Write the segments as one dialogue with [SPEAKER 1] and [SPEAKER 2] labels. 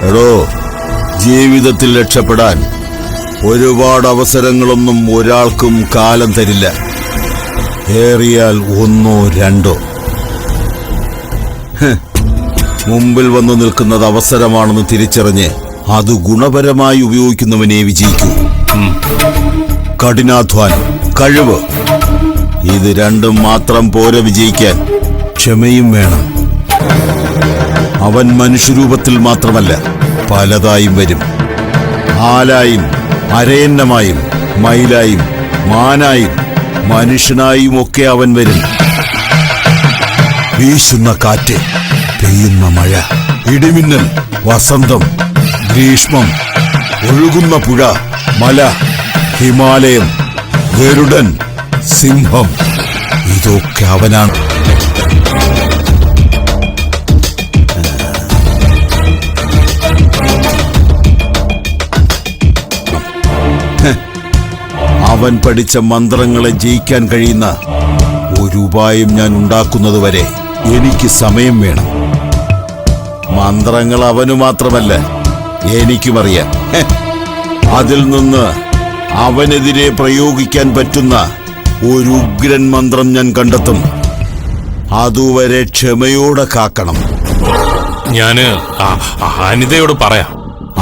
[SPEAKER 1] എടോ, ജീവിതത്തിൽ രക്ഷപ്പെടാൻ ഒരുപാട് അവസരങ്ങളൊന്നും ഒരാൾക്കും കാലം തരില്ല. ഏറിയാൽ 1 2. മുമ്പിൽ വന്നു നിൽക്കുന്നത് അവസരമാണെന്ന് തിരിച്ചറിഞ്ഞ് അത് ഗുണപരമായി ഉപയോഗിക്കുന്നവനെ വിജയിക്കൂ. കഠിനാധ്വാനം, കഴിവ്, ഇത് രണ്ടും മാത്രം പോരെ വിജയിക്കാൻ. ക്ഷമയും വേണം. അവൻ മനുഷ്യരൂപത്തിൽ മാത്രമല്ല, പലതായും വരും. ആലായും അരയന്നമായും മയിലായും മാനായും മനുഷ്യനായും ഒക്കെ അവൻ വരും. വീശുന്ന കാറ്റ്, പെയ്യുന്ന മഴ, ഇടിമിന്നൽ, വസന്തം, ഗ്രീഷ്മം, ഒഴുകുന്ന പുഴ, മല, ഹിമാലയം, ഗരുഡൻ, സിംഹം, ഇതൊക്കെ അവനാണ്. അവൻ പഠിച്ച മന്ത്രങ്ങളെ ജയിക്കാൻ കഴിയുന്ന ഒരു ഉപായം ഞാൻ ഉണ്ടാക്കുന്നതുവരെ എനിക്ക് സമയം വേണം. മന്ത്രങ്ങൾ അവനു മാത്രമല്ല, എനിക്കുമറിയാം. അതിൽ നിന്ന് അവനെതിരെ പ്രയോഗിക്കാൻ പറ്റുന്ന ഒരു ഉഗ്രൻ മന്ത്രം ഞാൻ കണ്ടെത്തും. അതുവരെ ക്ഷമയോടെ കാക്കണം.
[SPEAKER 2] ഞാന് അനിതയോട് പറയാം.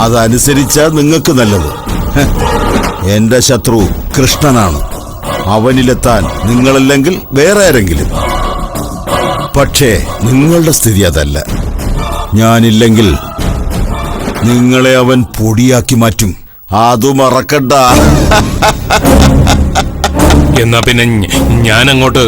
[SPEAKER 1] അതനുസരിച്ചാ നിങ്ങൾക്ക് നല്ലത്. എന്റെ ശത്രു കൃഷ്ണനാണ്. അവനിലെത്താൻ നിങ്ങളല്ലെങ്കിൽ വേറെ ആരെങ്കിലും. പക്ഷേ നിങ്ങളുടെ സ്ഥിതി അതല്ല. ഞാനില്ലെങ്കിൽ നിങ്ങളെ അവൻ പൊടിയാക്കി മാറ്റും. അതു മറക്കണ്ട.
[SPEAKER 2] എന്നാ പിന്നെ ഞാൻ അങ്ങോട്ട്.